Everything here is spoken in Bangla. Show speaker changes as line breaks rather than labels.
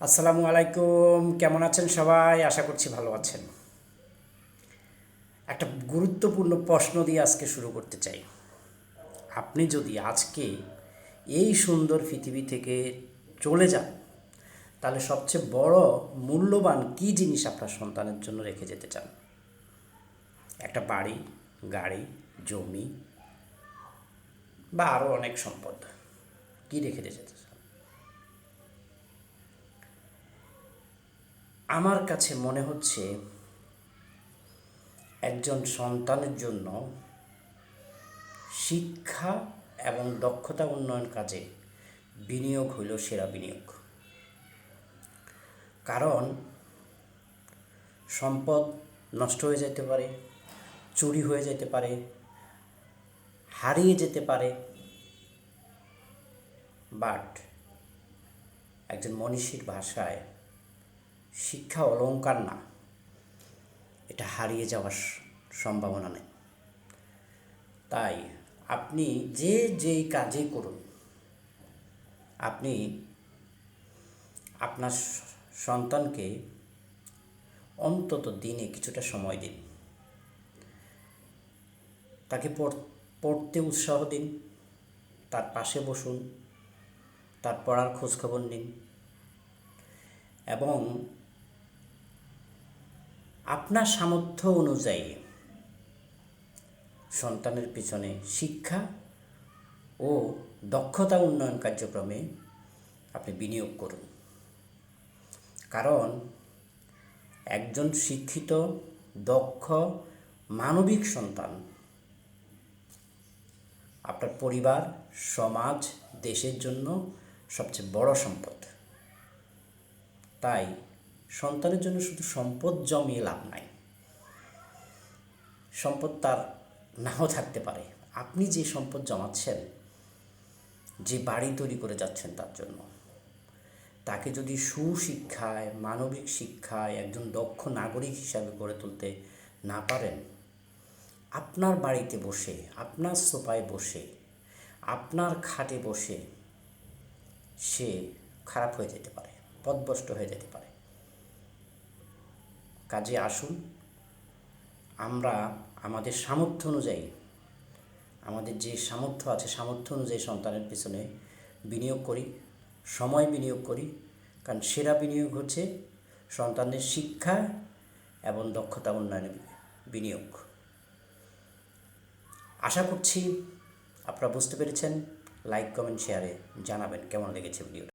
আসসালামু আলাইকুম, কেমন আছেন সবাই? আশা করছি ভালো আছেন। একটা গুরুত্বপূর্ণ প্রশ্ন দিয়ে আজকে শুরু করতে চাই। আপনি যদি আজকে এই সুন্দর পৃথিবী থেকে চলে যান, তাহলে সবচেয়ে বড় মূল্যবান কী জিনিস আপনার সন্তানের জন্য রেখে যেতে চান? একটা বাড়ি, গাড়ি, জমি বা আরও অনেক সম্পদ, কী রেখে যেতে চান? আমার কাছে মনে হচ্ছে একজন সন্তানের জন্য শিক্ষা এবং দক্ষতা উন্নয়ন কাজে বিনিয়োগ হইল সেরা বিনিয়োগ। কারণ সম্পদ নষ্ট হয়ে যেতে পারে, চুরি হয়ে যেতে পারে, হারিয়ে যেতে পারে, বাট একজন মনীষীর ভাষায় শিক্ষা অলংকার না, এটা হারিয়ে যাওয়ার সম্ভাবনা নেই। তাই আপনি যেই কাজই করুন, আপনি আপনার সন্তানকে অন্তত দিনে কিছুটা সময় দিন, তাকে পড়তে উৎসাহ দিন, তার পাশে বসুন, তার পড়ার খোঁজখবর নিন এবং আপনার সামর্থ্য অনুযায়ী সন্তানের পিছনে শিক্ষা ও দক্ষতা উন্নয়ন কার্যক্রমে আপনি বিনিয়োগ করুন। কারণ একজন শিক্ষিত, দক্ষ, মানবিক সন্তান আপনার পরিবার, সমাজ, দেশের জন্য সবচেয়ে বড় সম্পদ। তাই সন্তানের জন্য শুধু সম্পদ জমিয়ে লাভ নাই। সম্পদ তার নাও থাকতে পারে। আপনি যে সম্পদ জমাচ্ছেন, যে বাড়ি তৈরি করে যাচ্ছেন তার জন্য, তাকে যদি সুশিক্ষায়, মানবিক শিক্ষায় একজন দক্ষ নাগরিক হিসাবে গড়ে তুলতে না পারেন, আপনার বাড়িতে বসে, আপনার সোফায় বসে, আপনার খাটে বসে সে খারাপ হয়ে যেতে পারে, পথভ্রষ্ট হয়ে যেতে পারে। কাজে আসুন আমরা আমাদের সামর্থ্য অনুযায়ী, আমাদের যে সামর্থ্য আছে সামর্থ্য অনুযায়ী সন্তানের পিছনে বিনিয়োগ করি, সময় বিনিয়োগ করি। কারণ সেরা বিনিয়োগ হচ্ছে সন্তানের শিক্ষা এবং দক্ষতা উন্নয়নের বিনিয়োগ। আশা করছি আপনারা বুঝতে পেরেছেন। লাইক, কমেন্ট, শেয়ারে জানাবেন কেমন লেগেছে ভিডিওটা।